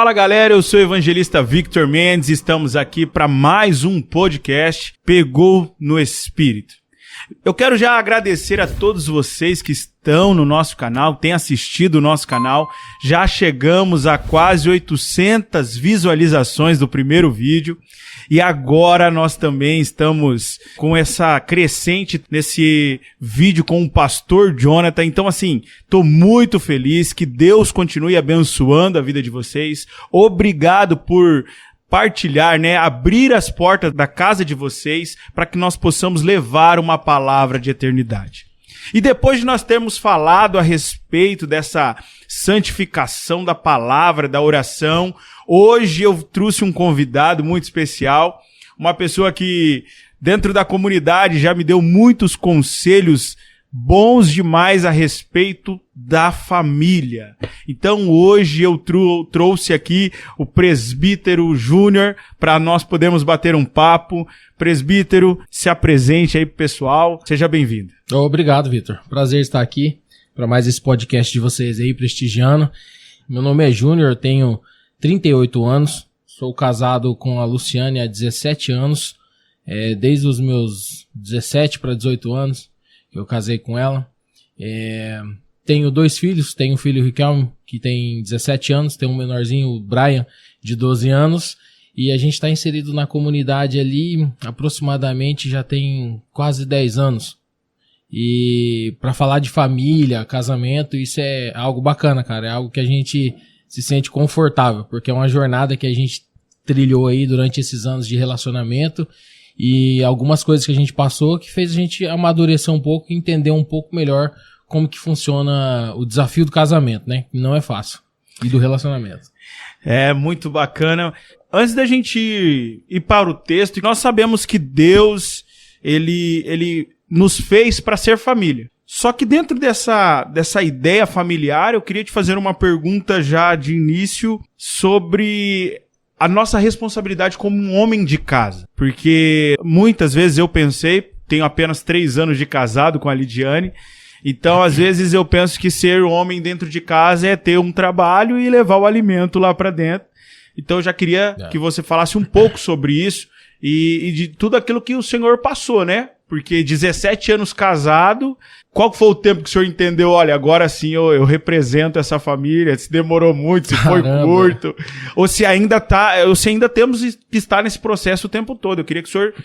Fala galera, eu sou o evangelista Victor Mendes, estamos aqui para mais um podcast Pegou no Espírito. Eu quero já agradecer a todos vocês que estão no nosso canal, têm assistido o nosso canal. Já chegamos a quase 800 visualizações do primeiro vídeo. E agora nós também estamos com essa crescente nesse vídeo com o pastor Jonathan. Então, assim, tô muito feliz, que Deus continue abençoando a vida de vocês. Obrigado por partilhar, abrir as portas da casa de vocês para que nós possamos levar uma palavra de eternidade. E depois de nós termos falado a respeito dessa santificação da palavra, da oração, hoje eu trouxe um convidado muito especial, uma pessoa que dentro da comunidade já me deu muitos conselhos bons demais a respeito da família. Então hoje eu trouxe aqui o presbítero Júnior para nós podermos bater um papo. Presbítero, se apresente aí pro pessoal, seja bem-vindo. Obrigado, Vitor. Prazer estar aqui para mais esse podcast de vocês aí, prestigiando. Meu nome é Júnior, tenho 38 anos, sou casado com a Luciane há 17 anos, desde os meus 17 para 18 anos. Eu casei com ela. Tenho 2 filhos. Tenho um filho, Riquelme, que tem 17 anos. Tem um menorzinho, o Brian, de 12 anos. E a gente está inserido na comunidade ali aproximadamente já tem quase 10 anos. E para falar de família, casamento, isso é algo bacana, cara. É algo que a gente se sente confortável, porque é uma jornada que a gente trilhou aí durante esses anos de relacionamento. E algumas coisas que a gente passou que fez a gente amadurecer um pouco e entender um pouco melhor como que funciona o desafio do casamento, né? Que não é fácil. E do relacionamento. É muito bacana. Antes da gente ir para o texto, nós sabemos que Deus, ele nos fez para ser família. Só que dentro dessa ideia familiar, eu queria te fazer uma pergunta já de início sobre a nossa responsabilidade como um homem de casa. Porque muitas vezes eu pensei, tenho apenas 3 anos de casado com a Lidiane, então às vezes eu penso que ser homem dentro de casa é ter um trabalho e levar o alimento lá para dentro. Então eu já queria que você falasse um pouco sobre isso e de tudo aquilo que o senhor passou, né? Porque 17 anos casado, qual foi o tempo que o senhor entendeu? Olha, agora sim eu represento essa família, se demorou muito, se foi curto, ou se ainda temos que estar nesse processo o tempo todo. Eu queria que o senhor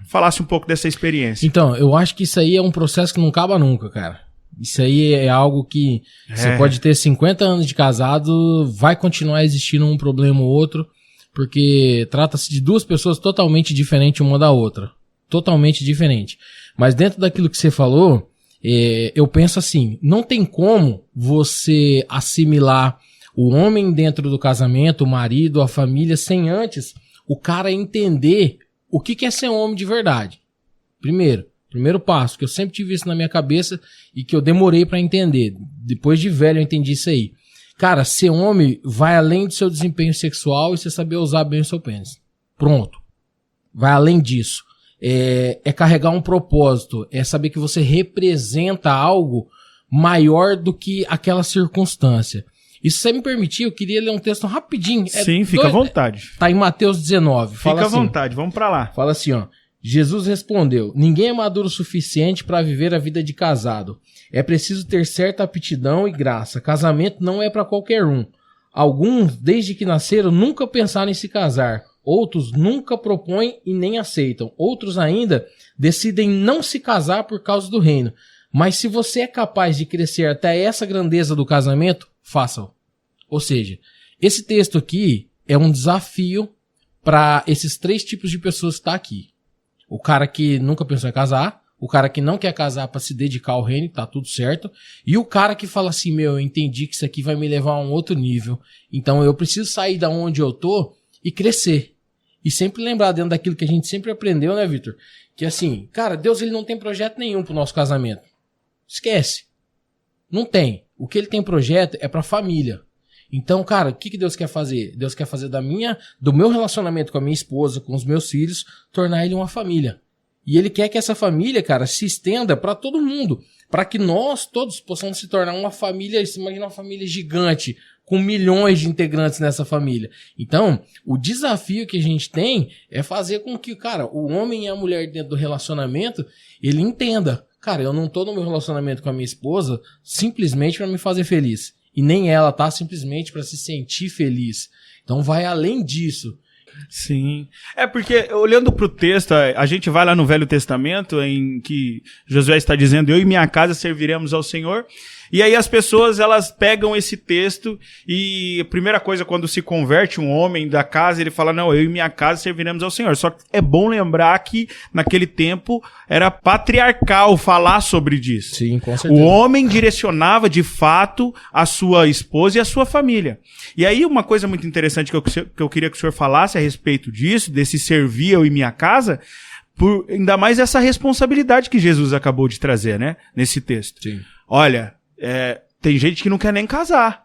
falasse um pouco dessa experiência. Então, eu acho que isso aí é um processo que não acaba nunca, cara. Isso aí é algo que você pode ter 50 anos de casado, vai continuar existindo um problema ou outro, porque trata-se de 2 pessoas totalmente diferentes uma da outra. Totalmente diferente. Mas dentro daquilo que você falou, eu penso assim, não tem como você assimilar o homem dentro do casamento, o marido, a família, sem antes o cara entender o que é ser homem de verdade. Primeiro passo, que eu sempre tive isso na minha cabeça e que eu demorei pra entender. Depois de velho eu entendi isso aí. Cara, ser homem vai além do seu desempenho sexual e você saber usar bem o seu pênis. Pronto. Vai além disso. É carregar um propósito, é saber que você representa algo maior do que aquela circunstância. E se você me permitir, eu queria ler um texto rapidinho. Sim, fica à vontade. Tá em Mateus 19. Fica à vontade, vamos pra lá. Fala assim, ó. Jesus respondeu: ninguém é maduro o suficiente para viver a vida de casado. É preciso ter certa aptidão e graça. Casamento não é para qualquer um. Alguns, desde que nasceram, nunca pensaram em se casar. Outros nunca propõem e nem aceitam. Outros ainda decidem não se casar por causa do reino. Mas se você é capaz de crescer até essa grandeza do casamento, faça-o. Ou seja, esse texto aqui é um desafio para esses 3 tipos de pessoas que estão aqui. O cara que nunca pensou em casar, o cara que não quer casar para se dedicar ao reino, tá tudo certo, e o cara que fala assim, eu entendi que isso aqui vai me levar a um outro nível, então eu preciso sair da onde eu tô e crescer. E sempre lembrar dentro daquilo que a gente sempre aprendeu, né, Vitor? Que assim, cara, Deus ele não tem projeto nenhum pro nosso casamento. Esquece. Não tem. O que ele tem projeto é pra família. Então, cara, o que Deus quer fazer? Deus quer fazer do meu relacionamento com a minha esposa, com os meus filhos, tornar ele uma família. E ele quer que essa família, cara, se estenda para todo mundo. Para que nós todos possamos se tornar uma família, imagina uma família gigante, com milhões de integrantes nessa família. Então, o desafio que a gente tem é fazer com que, cara, o homem e a mulher dentro do relacionamento, ele entenda, cara, eu não tô no meu relacionamento com a minha esposa simplesmente para me fazer feliz. E nem ela tá simplesmente para se sentir feliz. Então vai além disso. Sim. É porque, olhando pro texto, a gente vai lá no Velho Testamento, em que Josué está dizendo, eu e minha casa serviremos ao Senhor. E aí as pessoas, elas pegam esse texto e a primeira coisa, quando se converte um homem da casa, ele fala, não, eu e minha casa serviremos ao Senhor. Só que é bom lembrar que naquele tempo era patriarcal falar sobre isso. Sim, com certeza. O homem direcionava de fato a sua esposa e a sua família. E aí uma coisa muito interessante que eu queria que o senhor falasse a respeito disso, desse servir eu e minha casa, por ainda mais essa responsabilidade que Jesus acabou de trazer, né, nesse texto. Sim. Olha, tem gente que não quer nem casar.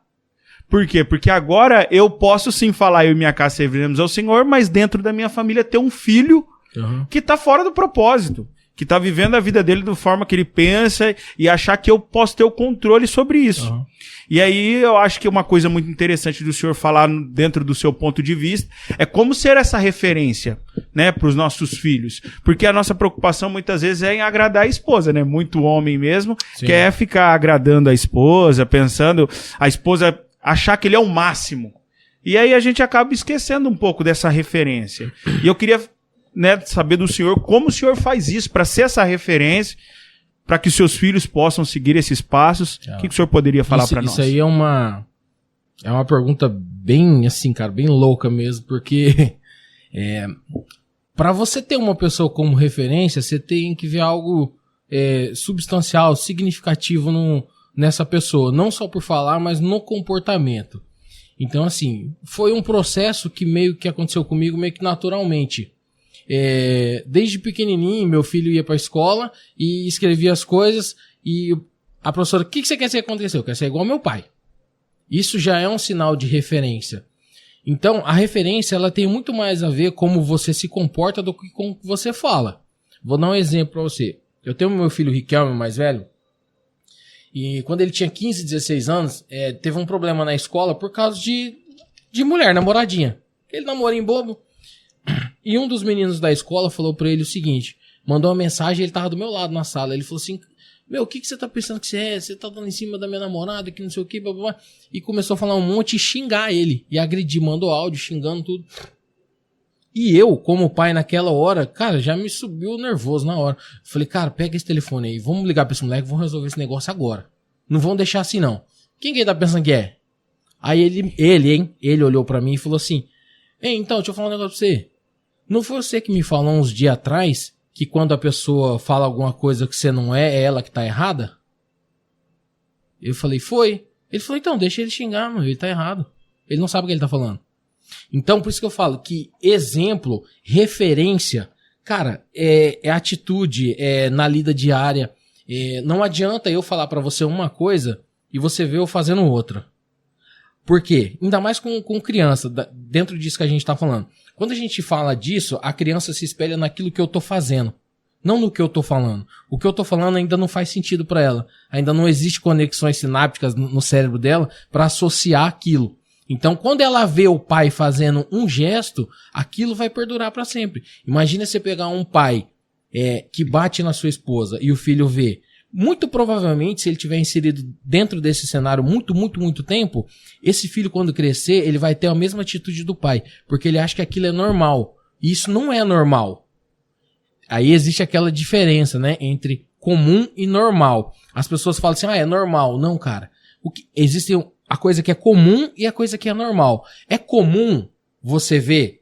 Por quê? Porque agora eu posso sim falar eu e minha casa serviremos ao Senhor, mas dentro da minha família ter um filho que tá fora do propósito, que tá vivendo a vida dele da forma que ele pensa e achar que eu posso ter o controle sobre isso. E aí eu acho que uma coisa muito interessante do senhor falar dentro do seu ponto de vista é como ser essa referência, né, para os nossos filhos. Porque a nossa preocupação muitas vezes é em agradar a esposa, né? Muito homem mesmo quer ficar agradando a esposa, pensando a esposa achar que ele é o máximo. E aí a gente acaba esquecendo um pouco dessa referência. E eu queria, né, saber do senhor como o senhor faz isso para ser essa referência, para que seus filhos possam seguir esses passos. O que o senhor poderia falar para nós? Isso aí é uma pergunta bem, assim, cara, bem louca mesmo, porque para você ter uma pessoa como referência, você tem que ver algo substancial, significativo nessa pessoa, não só por falar, mas no comportamento. Então, assim, foi um processo que meio que aconteceu comigo meio que naturalmente. Desde pequenininho, meu filho ia pra escola e escrevia as coisas e a professora, o que você quer ser que aconteceu? Eu quero ser igual ao meu pai. Isso já é um sinal de referência. Então, a referência, ela tem muito mais a ver como você se comporta do que como você fala. Vou dar um exemplo pra você. Eu tenho meu filho Riquelme, mais velho, e quando ele tinha 15, 16 anos, teve um problema na escola por causa de mulher, namoradinha. Aquele namorinho bobo. E um dos meninos da escola falou pra ele o seguinte, mandou uma mensagem, ele tava do meu lado na sala, ele falou assim, meu, o que você tá pensando que você é? Você tá dando em cima da minha namorada, que não sei o que, blá, blá, blá. E começou a falar um monte e xingar ele, e agredir, mandou áudio, xingando tudo. E eu, como pai naquela hora, cara, já me subiu nervoso na hora. Falei, cara, pega esse telefone aí, vamos ligar pra esse moleque, vamos resolver esse negócio agora. Não vão deixar assim não. Quem que ele tá pensando que é? Aí ele olhou pra mim e falou assim, então, deixa eu falar um negócio pra você. Não foi você que me falou uns dias atrás que quando a pessoa fala alguma coisa que você não é ela que tá errada? Eu falei, foi. Ele falou, então, deixa ele xingar, mano, ele tá errado. Ele não sabe o que ele tá falando. Então, por isso que eu falo que exemplo, referência, cara, é atitude, na lida diária. Não adianta eu falar pra você uma coisa e você ver eu fazendo outra. Por quê? Ainda mais com criança, dentro disso que a gente tá falando. Quando a gente fala disso, a criança se espelha naquilo que eu tô fazendo, não no que eu tô falando. O que eu tô falando ainda não faz sentido pra ela. Ainda não existe conexões sinápticas no cérebro dela pra associar aquilo. Então, quando ela vê o pai fazendo um gesto, aquilo vai perdurar pra sempre. Imagina você pegar um pai que bate na sua esposa e o filho vê. Muito provavelmente, se ele tiver inserido dentro desse cenário muito tempo, esse filho, quando crescer, ele vai ter a mesma atitude do pai, porque ele acha que aquilo é normal. E isso não é normal. Aí existe aquela diferença, né, entre comum e normal. As pessoas falam assim, é normal. Não, cara. Existe a coisa que é comum e a coisa que é normal. É comum você ver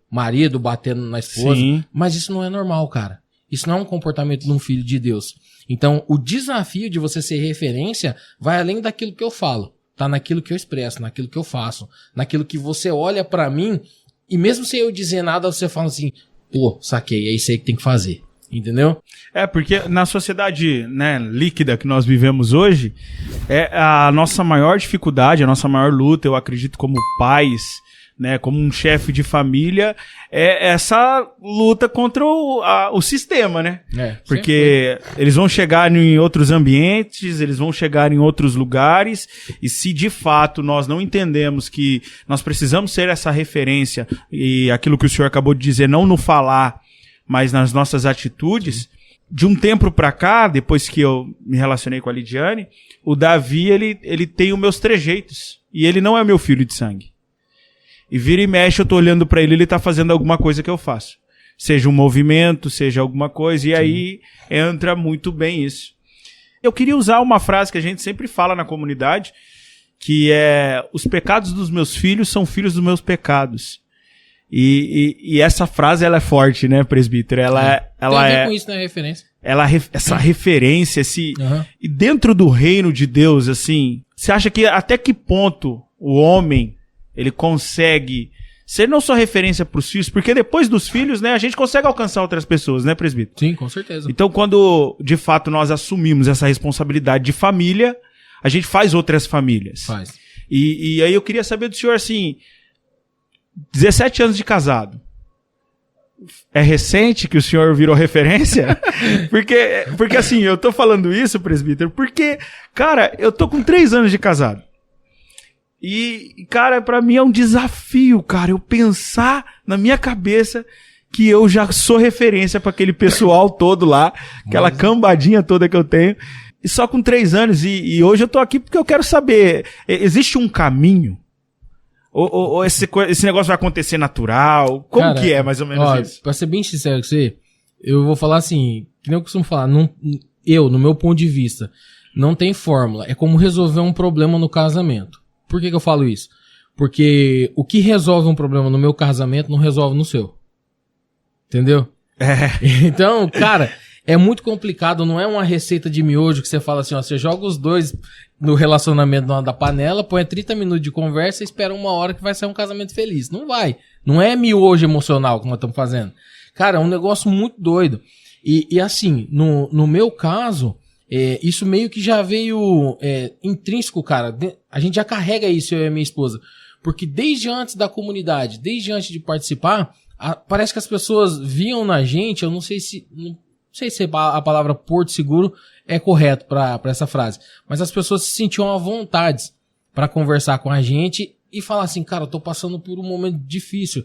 marido batendo na esposa, sim, mas isso não é normal, cara. Isso não é um comportamento de um filho de Deus. Então, o desafio de você ser referência vai além daquilo que eu falo. Tá naquilo que eu expresso, naquilo que eu faço, naquilo que você olha pra mim e mesmo sem eu dizer nada, você fala assim, pô, saquei, é isso aí que tem que fazer. Entendeu? Porque na sociedade, né, líquida que nós vivemos hoje, a nossa maior dificuldade, a nossa maior luta, eu acredito como pais, né, como um chefe de família, é essa luta contra o sistema, né? Porque eles vão chegar em outros ambientes, eles vão chegar em outros lugares, e se de fato nós não entendemos que nós precisamos ser essa referência, e aquilo que o senhor acabou de dizer, não no falar, mas nas nossas atitudes, de um tempo pra cá, depois que eu me relacionei com a Lidiane, o Davi, ele tem os meus trejeitos, e ele não é meu filho de sangue. E vira e mexe, eu tô olhando pra ele tá fazendo alguma coisa que eu faço. Seja um movimento, seja alguma coisa, e aí entra muito bem isso. Eu queria usar uma frase que a gente sempre fala na comunidade, que é: os pecados dos meus filhos são filhos dos meus pecados. E essa frase, ela é forte, né, presbítero? Ela Tem a ver com isso, né, referência. Essa referência, e dentro do reino de Deus, assim, você acha que até que ponto o homem ele consegue ser não só referência para os filhos, porque depois dos filhos, né, a gente consegue alcançar outras pessoas, né, presbítero? Sim, com certeza. Então, quando de fato nós assumimos essa responsabilidade de família, a gente faz outras famílias. Faz. E aí eu queria saber do senhor, assim, 17 anos de casado. É recente que o senhor virou referência? porque assim, eu tô falando isso, presbítero, porque, cara, eu tô com 3 anos de casado. E, cara, pra mim é um desafio, cara, eu pensar na minha cabeça que eu já sou referência pra aquele pessoal todo lá, aquela cambadinha toda que eu tenho, e só com 3 anos. E hoje eu tô aqui porque eu quero saber, existe um caminho? Ou esse negócio vai acontecer natural? Como, cara, que é, mais ou menos isso? Pra ser bem sincero com você, eu vou falar assim, que nem eu costumo falar, no meu ponto de vista, não tem fórmula. É como resolver um problema no casamento. Por que eu falo isso? Porque o que resolve um problema no meu casamento não resolve no seu. Entendeu? Então, cara, é muito complicado, não é uma receita de miojo que você fala assim, ó, você joga os dois no relacionamento da panela, põe 30 minutos de conversa e espera 1 hora que vai sair um casamento feliz. Não vai. Não é miojo emocional que nós estamos fazendo. Cara, é um negócio muito doido. E assim, no meu caso, isso meio que já veio intrínseco, cara. A gente já carrega isso, eu e a minha esposa. Porque desde antes da comunidade, desde antes de participar, parece que as pessoas viam na gente, eu não sei se a palavra Porto Seguro é correto para essa frase, mas as pessoas se sentiam à vontade para conversar com a gente e falar assim, cara, eu tô passando por um momento difícil,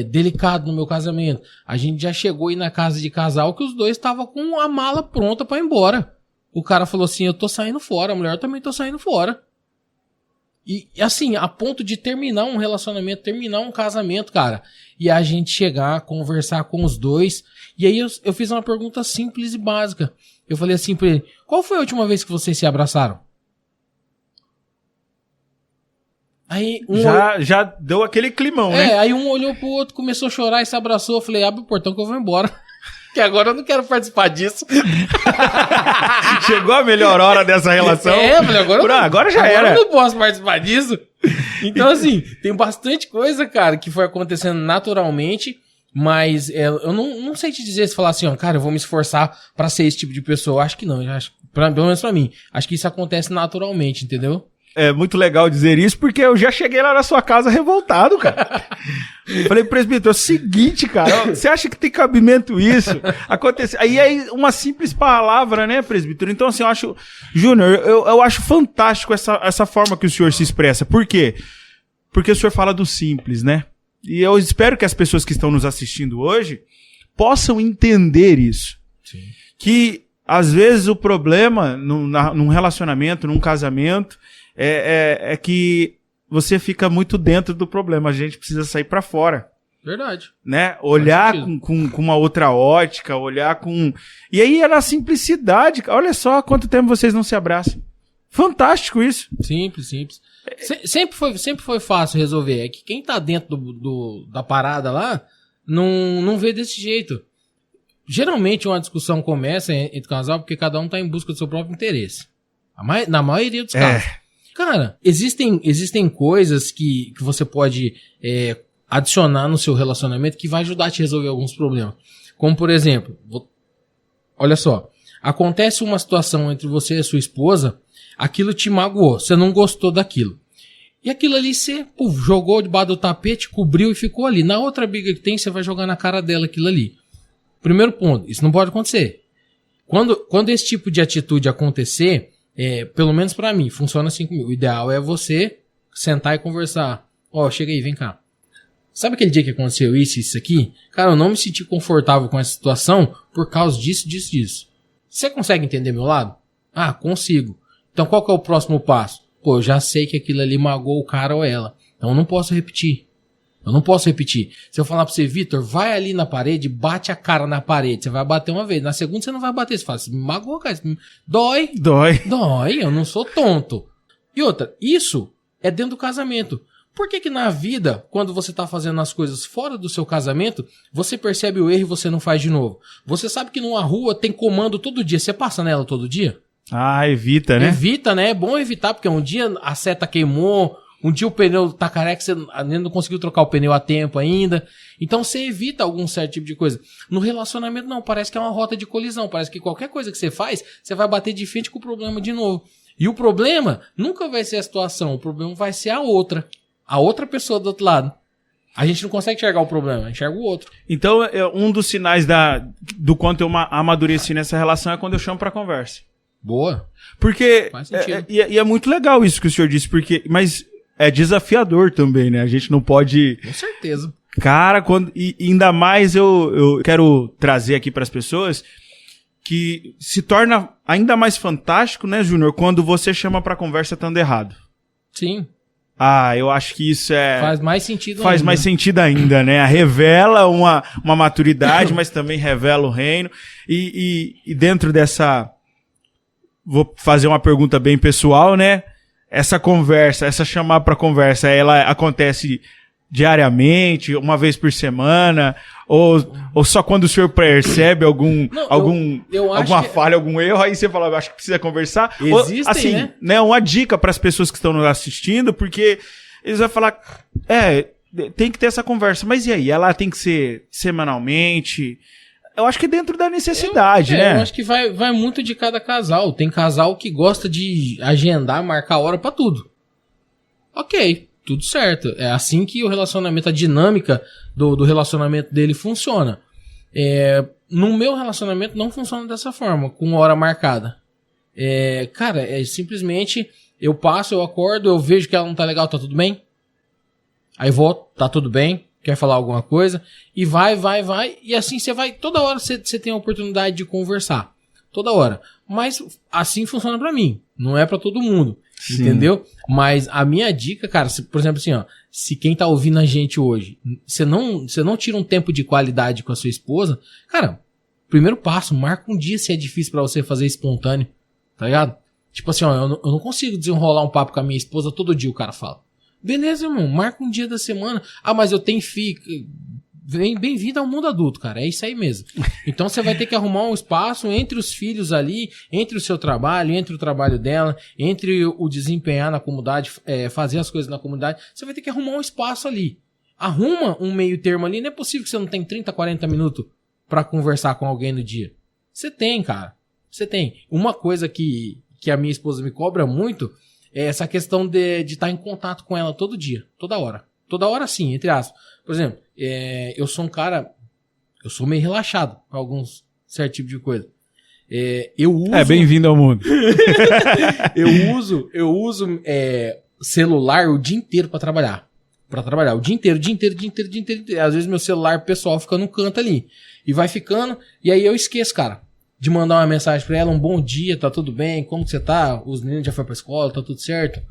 delicado no meu casamento. A gente já chegou aí na casa de casal que os dois estavam com a mala pronta para ir embora. O cara falou assim, eu tô saindo fora, a mulher também tô saindo fora. E assim, a ponto de terminar um relacionamento, terminar um casamento, cara. E a gente chegar, conversar com os dois. E aí eu fiz uma pergunta simples e básica. Eu falei assim pra ele, qual foi a última vez que vocês se abraçaram? Aí já deu aquele climão, né? Aí um olhou pro outro, começou a chorar e se abraçou. Eu falei, abre o portão que eu vou embora. Que agora eu não quero participar disso. Chegou a melhor hora dessa relação. Falei, agora já era. Eu não posso participar disso. Então, assim, tem bastante coisa, cara, que foi acontecendo naturalmente, mas eu não sei te dizer, se falar assim, ó, cara, eu vou me esforçar pra ser esse tipo de pessoa. Eu acho que não, pelo menos pra mim. Acho que isso acontece naturalmente, entendeu? É muito legal dizer isso, porque eu já cheguei lá na sua casa revoltado, cara. Falei, presbítero, é o seguinte, cara, você acha que tem cabimento isso? Acontece. Aí uma simples palavra, né, presbítero? Então, assim, eu acho, Júnior, eu acho fantástico essa forma que o senhor se expressa. Por quê? Porque o senhor fala do simples, né? E eu espero que as pessoas que estão nos assistindo hoje possam entender isso. Sim. Que, às vezes, o problema num relacionamento, num casamento, é que você fica muito dentro do problema. A gente precisa sair pra fora. Verdade. Né? Olhar com uma outra ótica, olhar com... E aí é na simplicidade. Olha só quanto tempo vocês não se abraçam. Fantástico isso. Simples. Sempre foi fácil resolver. É que quem tá dentro da parada lá não vê desse jeito. Geralmente uma discussão começa entre casal porque cada um tá em busca do seu próprio interesse. Na maioria dos casos. Cara, existem coisas que você pode adicionar no seu relacionamento que vai ajudar a te resolver alguns problemas. Como, por exemplo, olha só, acontece uma situação entre você e a sua esposa, aquilo te magoou, você não gostou daquilo. E aquilo ali você jogou debaixo do tapete, cobriu e ficou ali. Na outra briga que tem, você vai jogar na cara dela aquilo ali. Primeiro ponto, isso não pode acontecer. Quando esse tipo de atitude acontecer, pelo menos pra mim, funciona assim comigo. O ideal é você sentar e conversar. Chega aí, vem cá. Sabe aquele dia que aconteceu isso aqui? Cara, eu não me senti confortável com essa situação por causa disso. Você consegue entender meu lado? Ah, consigo. Então qual que é o próximo passo? Eu já sei que aquilo ali magoou o cara ou ela. Então eu não posso repetir. Se eu falar pra você, Vitor, vai ali na parede, bate a cara na parede. Você vai bater uma vez. Na segunda você não vai bater. Você fala, me magoou, cara. Dói, eu não sou tonto. E outra, isso é dentro do casamento. Por que na vida, quando você tá fazendo as coisas fora do seu casamento, você percebe o erro e você não faz de novo? Você sabe que numa rua tem comando todo dia. Você passa nela todo dia? Ah, evita, né? Evita, né? É bom evitar, porque um dia a seta queimou, um dia o pneu tá careca, você não conseguiu trocar o pneu a tempo ainda. Então você evita algum certo tipo de coisa. No relacionamento não, parece que é uma rota de colisão. Parece que qualquer coisa que você faz, você vai bater de frente com o problema de novo. E o problema nunca vai ser a situação, o problema vai ser a outra pessoa do outro lado. A gente não consegue enxergar o problema, enxerga o outro. Então, um dos sinais do quanto eu amadureci nessa relação é quando eu chamo pra conversa. Boa. Porque, faz sentido. E é muito legal isso que o senhor disse, mas é desafiador também, né? A gente não pode... Com certeza. Cara, e ainda mais eu quero trazer aqui pras pessoas que se torna ainda mais fantástico, né, Júnior, quando você chama pra conversa estando errado. Sim. Ah, eu acho que isso faz mais sentido Faz ainda. mais sentido ainda, né? Revela uma maturidade, mas também revela o reino. E dentro dessa... Vou fazer uma pergunta bem pessoal, né? Essa conversa, essa chamada para conversa, ela acontece diariamente, uma vez por semana? Ou só quando o senhor percebe alguma falha, algum erro, aí você fala, acho que precisa conversar? Existem, assim, né? Uma dica para as pessoas que estão nos assistindo, porque eles vão falar, tem que ter essa conversa, mas e aí? Ela tem que ser semanalmente? Eu acho que dentro da necessidade, né? Eu acho que vai muito de cada casal. Tem casal que gosta de agendar, marcar hora pra tudo. Ok, tudo certo. É assim que o relacionamento, a dinâmica do relacionamento dele funciona. No meu relacionamento não funciona dessa forma, com hora marcada. Cara, simplesmente eu passo, eu acordo, eu vejo que ela não tá legal, tá tudo bem? Aí volto, tá tudo bem? Quer falar alguma coisa, e vai, e assim você vai, toda hora você tem a oportunidade de conversar, toda hora, mas assim funciona pra mim, não é pra todo mundo, sim, entendeu? Mas a minha dica, cara, por exemplo assim, se quem tá ouvindo a gente hoje, você não tira um tempo de qualidade com a sua esposa, cara, primeiro passo, marca um dia se é difícil pra você fazer espontâneo, tá ligado? Tipo assim, eu não consigo desenrolar um papo com a minha esposa todo dia, o cara fala. Beleza, irmão, marca um dia da semana. Ah, mas eu tenho filho. Bem-vindo ao mundo adulto, cara. É isso aí mesmo. Então você vai ter que arrumar um espaço entre os filhos ali, entre o seu trabalho, entre o trabalho dela, entre o desempenhar na comunidade, fazer as coisas na comunidade. Você vai ter que arrumar um espaço ali. Arruma um meio termo ali. Não é possível que você não tenha 30, 40 minutos pra conversar com alguém no dia. Você tem, cara. Você tem. Uma coisa que a minha esposa me cobra muito... essa questão de estar em contato com ela todo dia, toda hora. Toda hora sim, entre aspas. Por exemplo, eu sou um cara... Eu sou meio relaxado com alguns certo tipo de coisa. Eu uso... bem-vindo ao mundo. eu uso celular o dia inteiro pra trabalhar. O dia inteiro. Às vezes meu celular pessoal fica no canto ali. E vai ficando, e aí eu esqueço, cara, de mandar uma mensagem pra ela, um bom dia, tá tudo bem, como que você tá? Os meninos já foram pra escola, tá tudo certo?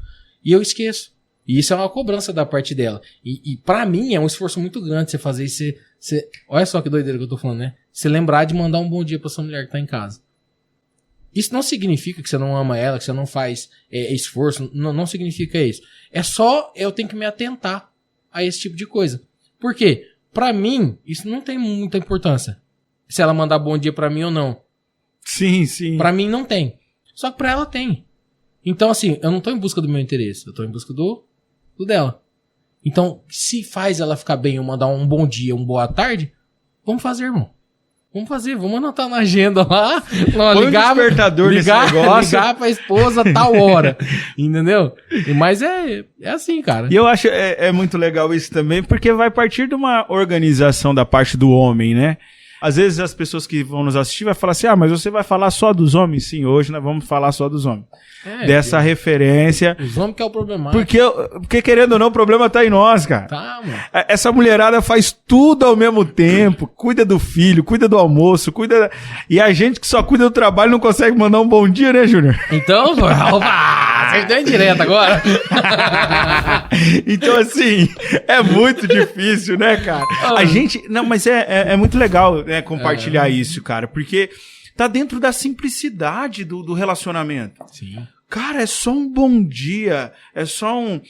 E eu esqueço. E isso é uma cobrança da parte dela. E pra mim é um esforço muito grande você fazer isso. Olha só que doideira que eu tô falando, né? Você lembrar de mandar um bom dia pra sua mulher que tá em casa. Isso não significa que você não ama ela, que você não faz esforço. Não significa isso. É só eu tenho que me atentar a esse tipo de coisa. Por quê? Pra mim, isso não tem muita importância. Se ela mandar bom dia pra mim ou não. Sim, sim. Pra mim não tem. Só que pra ela tem. Então, assim, eu não tô em busca do meu interesse. Eu tô em busca do dela. Então, se faz ela ficar bem ou mandar um bom dia, uma boa tarde, vamos fazer, irmão. Vamos anotar na agenda lá. Põe um despertador nesse negócio. Ligar pra esposa tal hora. Entendeu? Mas é assim, cara. E eu acho muito legal isso também, porque vai partir de uma organização da parte do homem, né? Às vezes as pessoas que vão nos assistir vão falar assim, mas você vai falar só dos homens? Sim, hoje nós vamos falar só dos homens. Dessa referência. Os homens que é o problema. Porque querendo ou não, o problema tá em nós, cara. Tá, mano. Essa mulherada faz tudo ao mesmo tempo, cuida do filho, cuida do almoço, E a gente que só cuida do trabalho não consegue mandar um bom dia, né, Júnior? Então, opa, acertei direto agora. Então, assim, é muito difícil, né, cara? A gente... Não, mas é muito legal, né, compartilhar isso, cara, porque tá dentro da simplicidade do relacionamento. Sim. Cara, é só um bom dia, é só um...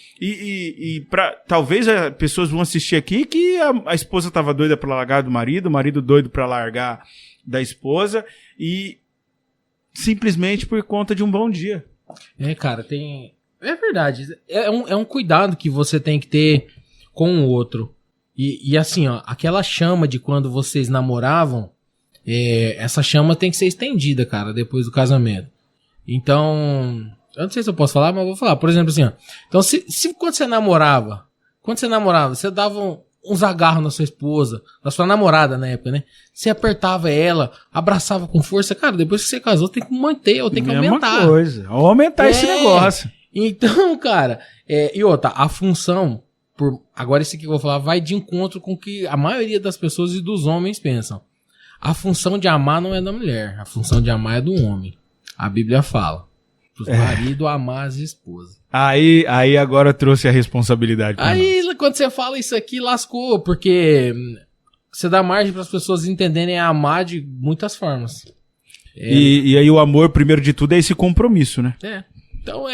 talvez as pessoas vão assistir aqui que a esposa tava doida pra largar do marido, o marido doido pra largar da esposa, e simplesmente por conta de um bom dia. Cara, é verdade. É um cuidado que você tem que ter com o outro. E assim, ó, aquela chama de quando vocês namoravam, essa chama tem que ser estendida, cara, depois do casamento. Então, eu não sei se eu posso falar, mas eu vou falar. Por exemplo, assim, ó. Então, se quando você namorava, você dava uns agarros na sua esposa, na sua namorada na época, né? Você apertava ela, abraçava com força. Cara, depois que você casou, tem que manter, ou tem que aumentar. Mesma coisa. Ou aumentar esse negócio. Então, cara, e outra, a função, agora esse aqui que eu vou falar, vai de encontro com o que a maioria das pessoas e dos homens pensam. A função de amar não é da mulher, a função de amar é do homem. A Bíblia fala. Os maridos amar as esposas. Aí agora trouxe a responsabilidade pra nós. Quando você fala isso aqui, lascou, porque você dá margem para as pessoas entenderem amar de muitas formas. E aí o amor, primeiro de tudo, é esse compromisso, né? Então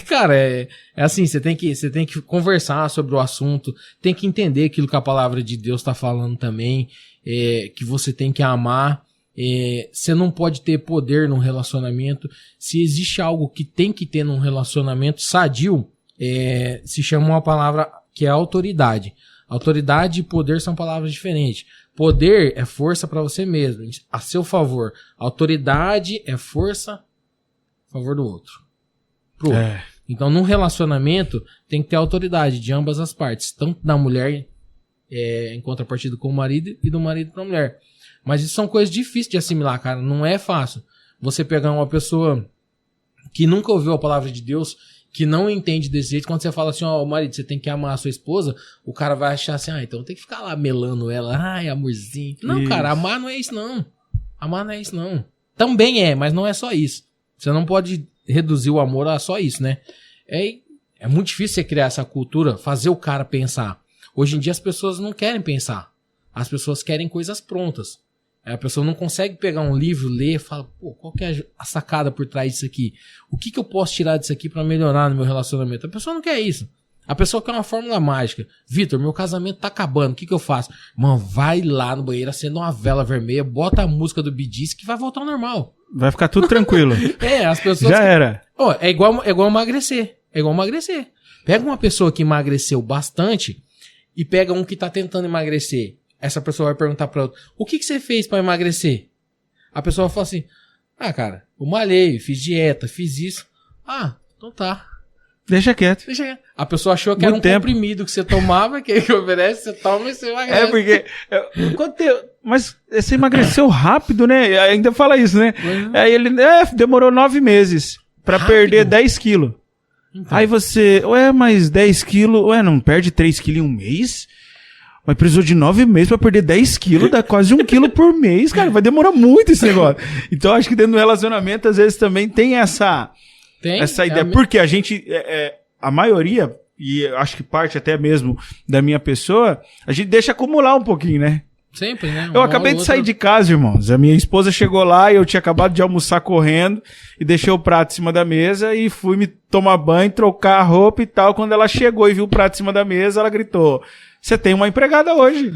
cara, é assim, você tem que conversar sobre o assunto, tem que entender aquilo que a palavra de Deus tá falando também, que você tem que amar. Você não pode ter poder num relacionamento. Se existe algo que tem que ter num relacionamento sadio, se chama uma palavra que é autoridade. Autoridade e poder são palavras diferentes. Poder é força para você mesmo, a seu favor. Autoridade é força a favor do outro. Pro outro. Então, num relacionamento, tem que ter autoridade de ambas as partes. Tanto da mulher em contrapartida com o marido e do marido para a mulher. Mas isso são coisas difíceis de assimilar, cara. Não é fácil. Você pegar uma pessoa que nunca ouviu a palavra de Deus, que não entende desse jeito, quando você fala assim, marido, você tem que amar a sua esposa, o cara vai achar assim, então tem que ficar lá melando ela, amorzinho. Não, isso. Cara, amar não é isso, não. Amar não é isso, não. Também mas não é só isso. Você não pode reduzir o amor a só isso, né? É muito difícil você criar essa cultura, fazer o cara pensar. Hoje em dia as pessoas não querem pensar. As pessoas querem coisas prontas. A pessoa não consegue pegar um livro, ler e fala, qual que é a sacada por trás disso aqui? O que eu posso tirar disso aqui pra melhorar no meu relacionamento? A pessoa não quer isso. A pessoa quer uma fórmula mágica. Vitor, meu casamento tá acabando, o que eu faço? Mano, vai lá no banheiro, acenda uma vela vermelha, bota a música do Bee Gees que vai voltar ao normal. Vai ficar tudo tranquilo. As pessoas... Já era. É igual emagrecer. Pega uma pessoa que emagreceu bastante e pega um que tá tentando emagrecer. Essa pessoa vai perguntar pra outra, o que você fez pra emagrecer? A pessoa vai falar assim, cara, eu malhei, fiz dieta, fiz isso. Então tá. Deixa quieto. A pessoa achou que era um comprimido que você tomava, que ele oferece, você toma e você emagrece. Porque... Mas você emagreceu rápido, né? Ainda fala isso, né? Aí ele... demorou 9 meses pra perder 10 quilos. Então. Aí você... mas 10 quilos... não perde 3 quilos em um mês? Mas precisou de 9 meses pra perder 10 quilos, dá quase 1 quilo por mês, cara. Vai demorar muito esse negócio. Então, acho que dentro do relacionamento, às vezes, também tem essa ideia. Porque a gente, a maioria, e acho que parte até mesmo da minha pessoa, a gente deixa acumular um pouquinho, né? Sempre, né? Eu acabei de sair de casa, irmãos. A minha esposa chegou lá e eu tinha acabado de almoçar correndo e deixei o prato em cima da mesa e fui me tomar banho, trocar a roupa e tal. Quando ela chegou e viu o prato em cima da mesa, ela gritou... Você tem uma empregada hoje.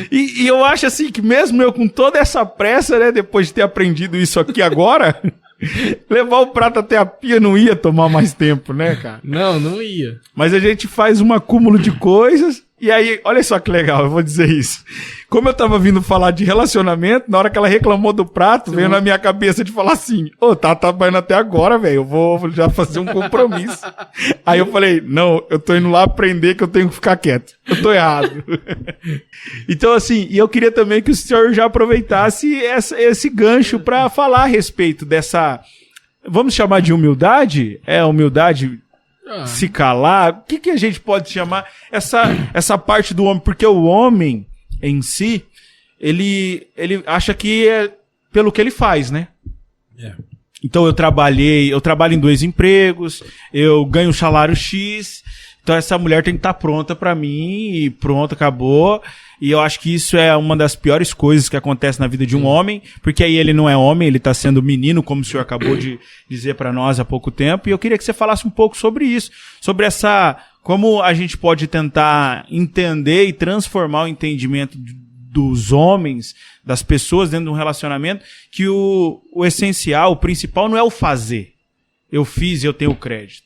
e eu acho assim que mesmo eu com toda essa pressa, né, depois de ter aprendido isso aqui agora, levar o prato até a pia não ia tomar mais tempo, né, cara? Não ia. Mas a gente faz um acúmulo de coisas E aí, olha só que legal, eu vou dizer isso. Como eu tava vindo falar de relacionamento, na hora que ela reclamou do prato, veio na minha cabeça de falar assim, tá trabalhando até agora, velho, eu vou já fazer um compromisso. Aí eu falei, não, eu tô indo lá aprender que eu tenho que ficar quieto. Eu tô errado. Então, assim, e eu queria também que o senhor já aproveitasse esse gancho pra falar a respeito dessa, vamos chamar de humildade? Humildade... Se calar, o que a gente pode chamar essa parte do homem? Porque o homem em si, ele acha que é pelo que ele faz, né? Então eu trabalho em 2 empregos, eu ganho um salário X, então essa mulher tem que estar pronta pra mim e pronto, acabou. E eu acho que isso é uma das piores coisas que acontece na vida de um homem, porque aí ele não é homem, ele tá sendo menino, como o senhor acabou de dizer pra nós há pouco tempo. E eu queria que você falasse um pouco sobre isso, sobre como a gente pode tentar entender e transformar o entendimento dos homens, das pessoas dentro de um relacionamento, que o essencial, o principal não é o fazer. Eu fiz e eu tenho crédito.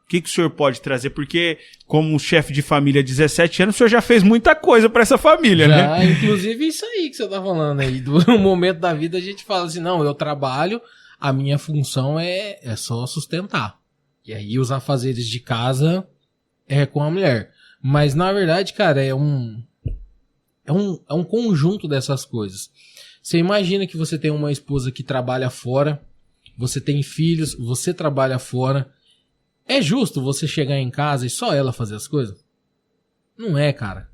O que o senhor pode trazer? Porque, como chefe de família há 17 anos, o senhor já fez muita coisa para essa família, né? Inclusive isso aí que você tá falando aí. Do momento da vida a gente fala assim, não, eu trabalho, a minha função é só sustentar. E aí os afazeres de casa é com a mulher. Mas na verdade, cara, é um conjunto dessas coisas. Você imagina que você tem uma esposa que trabalha fora, você tem filhos, você trabalha fora. É justo você chegar em casa e só ela fazer as coisas? Não é, cara.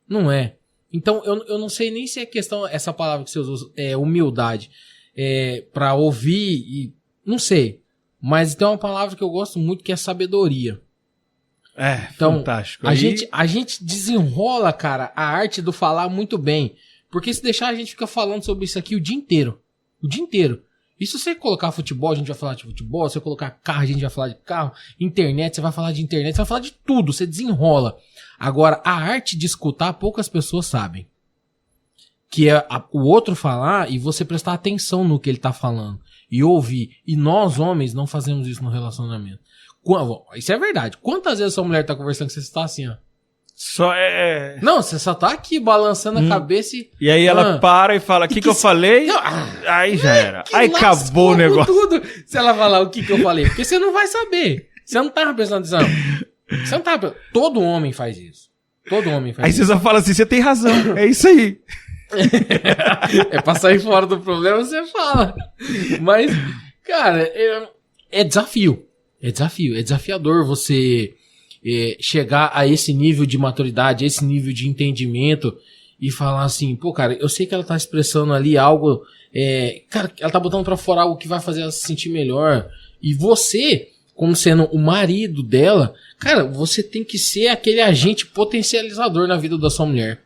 Não é. Então, eu não sei nem se é questão, essa palavra que você usou, humildade, pra ouvir e... Não sei. Mas tem uma palavra que eu gosto muito que é sabedoria. Então, fantástico. A gente desenrola, cara, a arte do falar muito bem. Porque se deixar, a gente fica falando sobre isso aqui o dia inteiro. O dia inteiro. E se você colocar futebol, a gente vai falar de futebol. Se você colocar carro, a gente vai falar de carro. Internet, você vai falar de internet. Você vai falar de tudo, você desenrola. Agora, a arte de escutar, poucas pessoas sabem. Que é o outro falar e você prestar atenção no que ele tá falando. E ouvir. E nós, homens, não fazemos isso no relacionamento. Isso é verdade. Quantas vezes a sua mulher tá conversando com você, você tá assim, ó? Não, você só tá aqui balançando a cabeça e aí ela para e fala, o que eu falei? Aí já era. Aí acabou o negócio. Tudo. Se ela falar o que eu falei. Porque você não vai saber. Você não tava prestando atenção. Você não tava... Todo homem faz isso. Todo homem faz isso. Aí você só fala assim, você tem razão. É isso aí. É pra sair fora do problema, você fala. Mas, cara, é desafio. É desafio. É desafiador você... chegar a esse nível de maturidade, a esse nível de entendimento e falar assim, pô, cara, eu sei que ela tá expressando ali algo, cara, ela tá botando pra fora algo que vai fazer ela se sentir melhor. E você, como sendo o marido dela, cara, você tem que ser aquele agente potencializador na vida da sua mulher.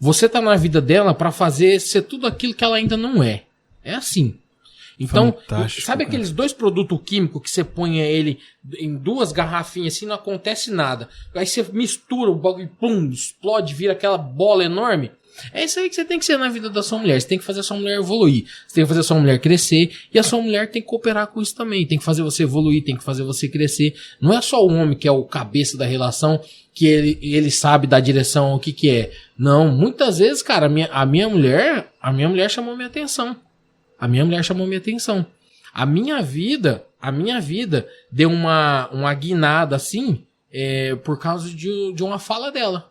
Você tá na vida dela pra fazer ser tudo aquilo que ela ainda não é. É assim. Então, sabe aqueles 2 produtos químicos que você põe ele em 2 garrafinhas assim, não acontece nada. Aí você mistura o bagulho, pum, explode, vira aquela bola enorme. É isso aí que você tem que ser na vida da sua mulher. Você tem que fazer a sua mulher evoluir. Você tem que fazer a sua mulher crescer. E a sua mulher tem que cooperar com isso também. Tem que fazer você evoluir, tem que fazer você crescer. Não é só o homem que é o cabeça da relação, que ele sabe da direção, o que é. Não, muitas vezes, cara, a minha mulher chamou minha atenção. A minha mulher chamou minha atenção. A minha vida deu uma guinada assim, por causa de uma fala dela.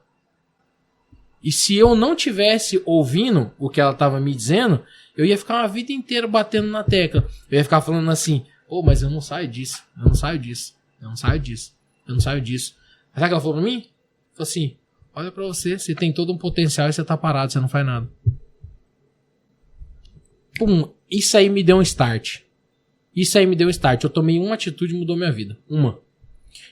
E se eu não tivesse ouvindo o que ela estava me dizendo, eu ia ficar uma vida inteira batendo na tecla. Eu ia ficar falando assim, mas eu não saio disso, eu não saio disso, eu não saio disso, eu não saio disso. Sabe o que ela falou pra mim? Falou assim, olha pra você tem todo um potencial e você tá parado, você não faz nada. Pum, isso aí me deu um start. Eu tomei uma atitude e mudou minha vida. Uma.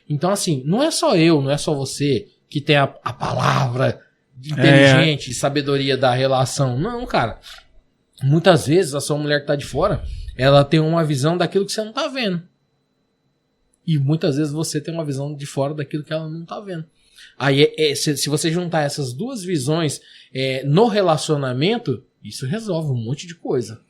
Então, assim, não é só eu, não é só você que tem a palavra inteligente, sabedoria da relação. Não, cara. Muitas vezes a sua mulher que tá de fora, ela tem uma visão daquilo que você não tá vendo. E muitas vezes você tem uma visão de fora daquilo que ela não tá vendo. Aí, se você juntar essas 2 visões no relacionamento, isso resolve um monte de coisa.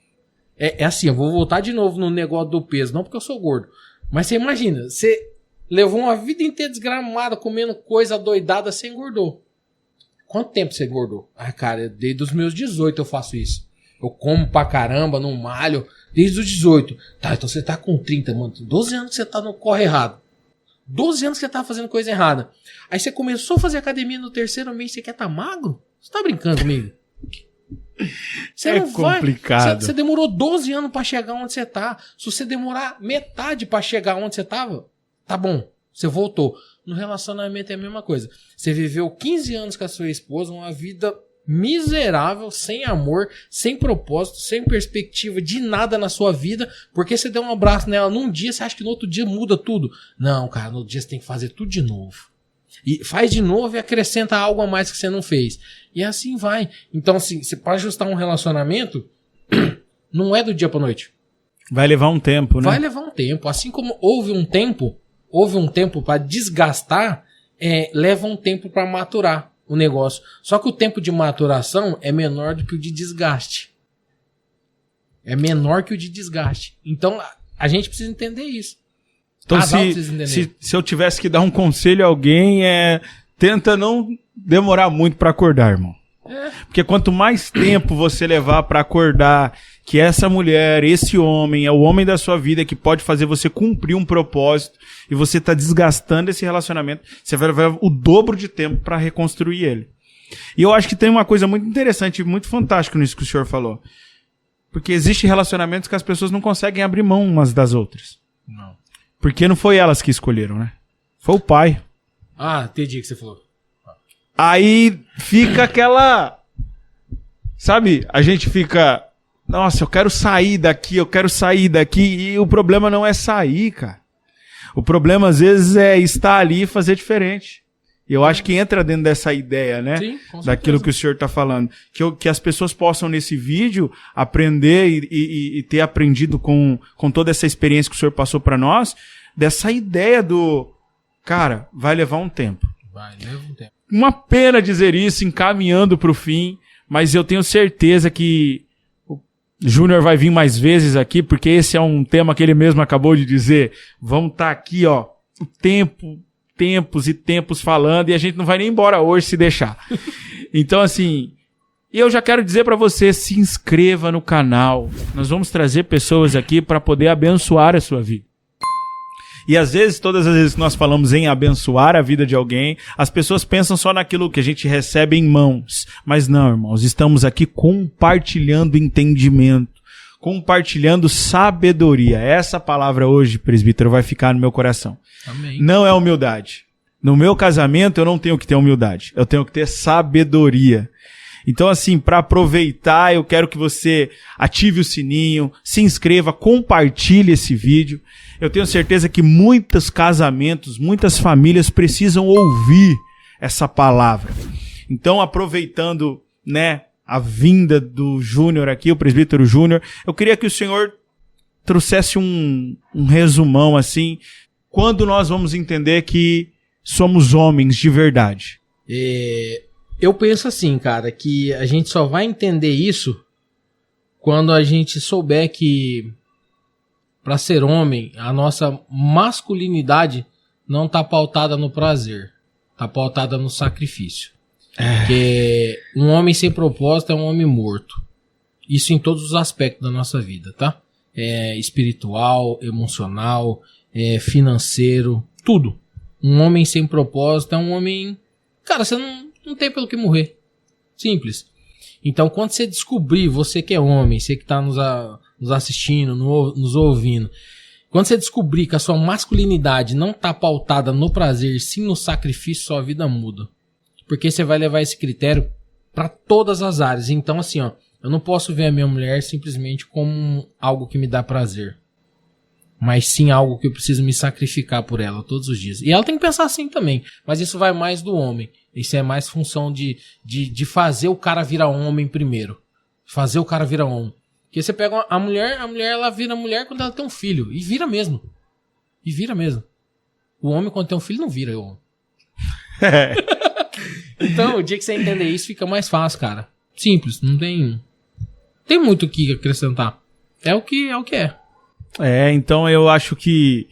É assim, eu vou voltar de novo no negócio do peso, não porque eu sou gordo. Mas você imagina, você levou uma vida inteira desgramada, comendo coisa doidada, você engordou. quanto tempo você engordou? Ah, cara, desde os meus 18 eu faço isso. Eu como pra caramba, não malho, desde os 18. Tá, então você tá com 30, mano. 12 anos que você tá no corre errado. 12 anos que você tá fazendo coisa errada. Aí você começou a fazer academia no 3º mês, você quer tá magro? Você tá brincando comigo? Você é não complicado. Você demorou 12 anos pra chegar onde você tá. Se você demorar metade pra chegar onde você tava, tá bom, você voltou. No relacionamento é a mesma coisa. Você viveu 15 anos com a sua esposa, uma vida miserável, sem amor, sem propósito, sem perspectiva de nada na sua vida, porque você deu um abraço nela num dia, você acha que no outro dia muda tudo. Não, cara, no outro dia você tem que fazer tudo de novo. E faz de novo e acrescenta algo a mais que você não fez. E assim vai. Então, assim, para ajustar um relacionamento, não é do dia pra noite. Vai levar um tempo, né? Vai levar um tempo. Assim como houve um tempo para desgastar, leva um tempo para maturar o negócio. Só que o tempo de maturação é menor do que o de desgaste. É menor que o de desgaste. Então, a gente precisa entender isso. Então, se eu tivesse que dar um conselho a alguém, tenta não demorar muito pra acordar, irmão. Porque quanto mais tempo você levar pra acordar que essa mulher, esse homem, é o homem da sua vida que pode fazer você cumprir um propósito e você tá desgastando esse relacionamento, você vai levar o dobro de tempo pra reconstruir ele. E eu acho que tem uma coisa muito interessante, muito fantástica nisso que o senhor falou. Porque existe relacionamentos que as pessoas não conseguem abrir mão umas das outras. Não. Porque não foi elas que escolheram, né? Foi o pai. Ah, entendi o que você falou. Aí fica aquela... Sabe? A gente fica... Nossa, eu quero sair daqui. E o problema não é sair, cara. O problema, às vezes, é estar ali e fazer diferente. E eu acho que entra dentro dessa ideia, né? Sim, com certeza. Daquilo que o senhor está falando. Que as pessoas possam, nesse vídeo, aprender e ter aprendido com toda essa experiência que o senhor passou para nós, dessa ideia do... Cara, vai levar um tempo. Vai, leva um tempo. Uma pena dizer isso, encaminhando para o fim, mas eu tenho certeza que o Júnior vai vir mais vezes aqui, porque esse é um tema que ele mesmo acabou de dizer. Vamos estar aqui, ó, o tempos e tempos falando, e a gente não vai nem embora hoje se deixar. Então, assim, eu já quero dizer para você, se inscreva no canal. Nós vamos trazer pessoas aqui para poder abençoar a sua vida. E às vezes, todas as vezes que nós falamos em abençoar a vida de alguém, as pessoas pensam só naquilo que a gente recebe em mãos. Mas não, irmãos, estamos aqui compartilhando entendimento, compartilhando sabedoria. Essa palavra hoje, presbítero, vai ficar no meu coração. Amém. Não é humildade. No meu casamento eu não tenho que ter humildade, eu tenho que ter sabedoria. Então, assim, para aproveitar, eu quero que você ative o sininho, se inscreva, compartilhe esse vídeo. Eu tenho certeza que muitos casamentos, muitas famílias precisam ouvir essa palavra. Então, aproveitando, né, a vinda do Júnior aqui, o presbítero Júnior, eu queria que o senhor trouxesse um resumão, assim, quando nós vamos entender que somos homens de verdade. Eu penso assim, cara, que a gente só vai entender isso quando a gente souber que, para ser homem, a nossa masculinidade não tá pautada no prazer, tá pautada no sacrifício. Porque um homem sem propósito é um homem morto. Isso em todos os aspectos da nossa vida, tá? Espiritual, emocional, financeiro, tudo. Um homem sem propósito é um homem... Cara, você não tem pelo que morrer. Simples. Então, quando você descobrir, você que é homem, você que está nos assistindo, nos ouvindo, quando você descobrir que a sua masculinidade não está pautada no prazer, sim no sacrifício, sua vida muda. Porque você vai levar esse critério para todas as áreas. Então, assim, ó, eu não posso ver a minha mulher simplesmente como algo que me dá prazer, mas sim algo que eu preciso me sacrificar por ela todos os dias. E ela tem que pensar assim também, mas isso vai mais do homem. Isso é mais função de fazer o cara virar homem primeiro. Fazer o cara virar homem. Porque você pega a mulher ela vira mulher quando ela tem um filho. E vira mesmo. O homem quando tem um filho não vira homem. Então, o dia que você entender isso, fica mais fácil, cara. Simples, não tem muito o que acrescentar. É o que é. Então eu acho que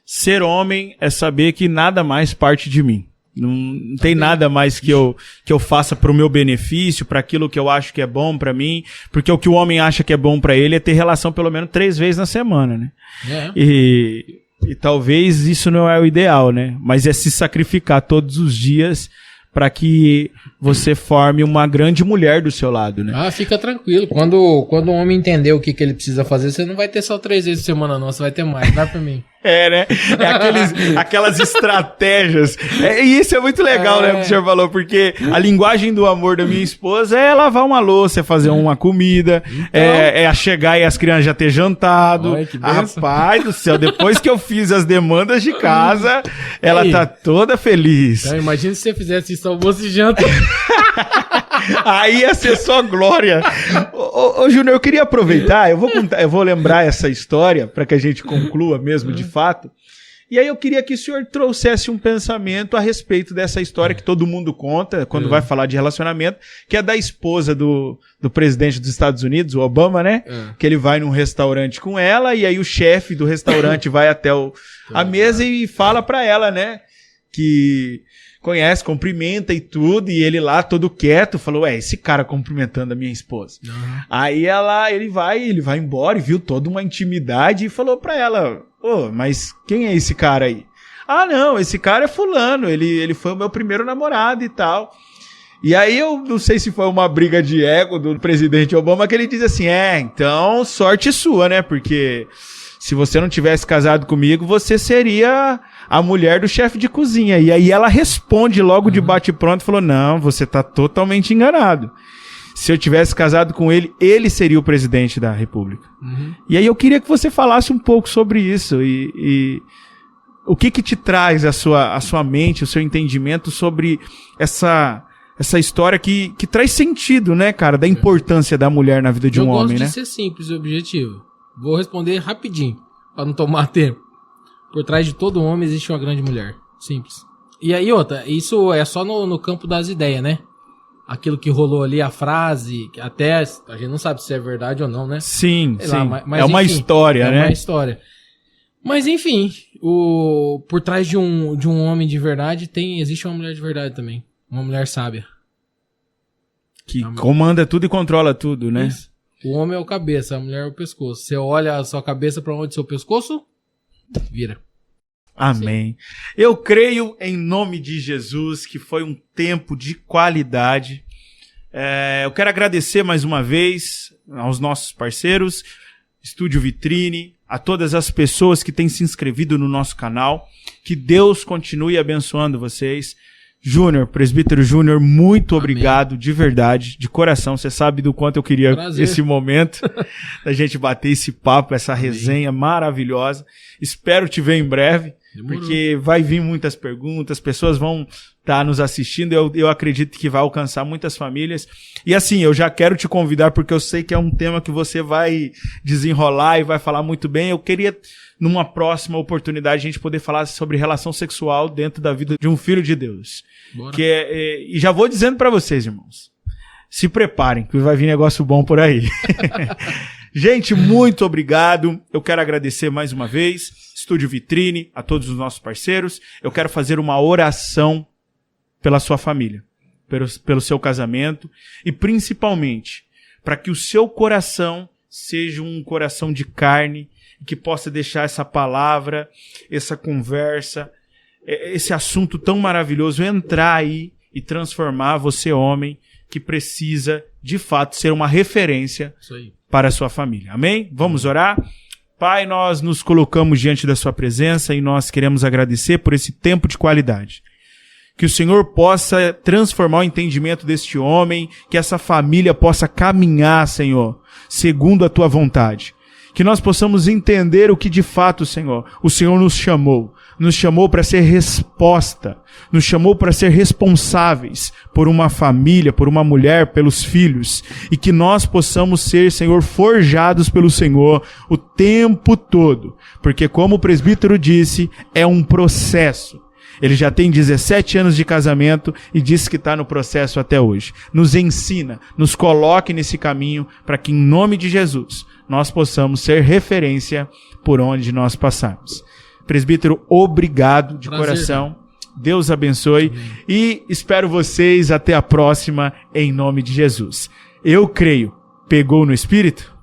ser homem é saber que nada mais parte de mim. Não tem nada mais que eu faça pro meu benefício, para aquilo que eu acho que é bom pra mim, porque o que o homem acha que é bom pra ele é ter relação pelo menos 3 vezes na semana, né? E talvez isso não é o ideal, né? Mas é se sacrificar todos os dias para que você forme uma grande mulher do seu lado, né? Ah, fica tranquilo. Quando o homem entender o que ele precisa fazer, você não vai ter só 3 vezes por semana, não. Você vai ter mais. Dá pra mim. Né? Aquelas estratégias. E isso é muito legal, né? O que o senhor falou, porque a linguagem do amor da minha esposa é lavar uma louça, é fazer uma comida, então... é chegar e as crianças já ter jantado. Olha, que benção. Rapaz do céu, depois que eu fiz as demandas de casa, ela tá toda feliz. Então, imagina se você fizesse isso almoço e janta. Aí ia ser só glória. Ô Júnior, eu queria aproveitar, eu vou lembrar essa história para que a gente conclua mesmo de fato. E aí eu queria que o senhor trouxesse um pensamento a respeito dessa história que todo mundo conta quando vai falar de relacionamento, que é da esposa do presidente dos Estados Unidos, o Obama, né? Que ele vai num restaurante com ela e aí o chefe do restaurante vai até a mesa e fala para ela, né? Que conhece, cumprimenta e tudo, e ele lá todo quieto, falou, esse cara cumprimentando a minha esposa. Aí ele vai embora e viu toda uma intimidade e falou pra ela, mas quem é esse cara aí? Ah, não, esse cara é fulano, ele foi o meu primeiro namorado e tal. E aí eu não sei se foi uma briga de ego do presidente Obama, que ele diz assim, então sorte sua, né, porque se você não tivesse casado comigo, você seria a mulher do chefe de cozinha. E aí ela responde logo de bate-pronto e falou, não, você tá totalmente enganado. Se eu tivesse casado com ele, ele seria o presidente da República. E aí eu queria que você falasse um pouco sobre isso e o que te traz a sua mente, o seu entendimento sobre essa história que traz sentido, né, cara, da importância da mulher na vida de um homem, né? Eu gosto de ser simples e objetivo. Vou responder rapidinho, para não tomar tempo. Por trás de todo homem existe uma grande mulher. Simples. E aí, isso é só no campo das ideias, né? Aquilo que rolou ali, a frase, que até a gente não sabe se é verdade ou não, né? Sim, Sei lá, mas é uma enfim, história, né? É uma história. Mas enfim, por trás de um homem de verdade existe uma mulher de verdade também. Uma mulher sábia. Que comanda tudo e controla tudo, né? Isso. O homem é o cabeça, a mulher é o pescoço. Você olha a sua cabeça para onde? Seu pescoço? Vira. Amém. Sim. Eu creio em nome de Jesus que foi um tempo de qualidade. Eu quero agradecer mais uma vez aos nossos parceiros, Estúdio Vitrine, a todas as pessoas que têm se inscrevido no nosso canal. Que Deus continue abençoando vocês. Júnior, presbítero Júnior, muito obrigado, de verdade, de coração. Você sabe do quanto eu queria esse momento da gente bater esse papo, essa resenha maravilhosa. Espero te ver em breve, porque vai vir muitas perguntas, pessoas vão estar nos assistindo, eu acredito que vai alcançar muitas famílias. E assim, eu já quero te convidar, porque eu sei que é um tema que você vai desenrolar e vai falar muito bem. Eu queria, numa próxima oportunidade, a gente poder falar sobre relação sexual dentro da vida de um filho de Deus. E já vou dizendo para vocês, irmãos, se preparem, que vai vir negócio bom por aí. Gente, muito obrigado. Eu quero agradecer mais uma vez, Estúdio Vitrine, a todos os nossos parceiros. Eu quero fazer uma oração pela sua família, pelo seu casamento e principalmente para que o seu coração seja um coração de carne, que possa deixar essa palavra, essa conversa, esse assunto tão maravilhoso entrar aí e transformar você, homem, que precisa, de fato, ser uma referência para a sua família. Amém? Vamos orar? Pai, nós nos colocamos diante da sua presença e nós queremos agradecer por esse tempo de qualidade. Que o Senhor possa transformar o entendimento deste homem, que essa família possa caminhar, Senhor, segundo a tua vontade. Que nós possamos entender o que de fato, Senhor, o Senhor nos chamou. Nos chamou para ser resposta, nos chamou para ser responsáveis por uma família, por uma mulher, pelos filhos, e que nós possamos ser, Senhor, forjados pelo Senhor o tempo todo, porque como o presbítero disse, é um processo. Ele já tem 17 anos de casamento e disse que está no processo até hoje. Nos ensina, nos coloque nesse caminho para que, em nome de Jesus, nós possamos ser referência por onde nós passarmos. Presbítero, obrigado de coração. Deus abençoe. E espero vocês até a próxima, em nome de Jesus. Eu creio. Pegou no Espírito?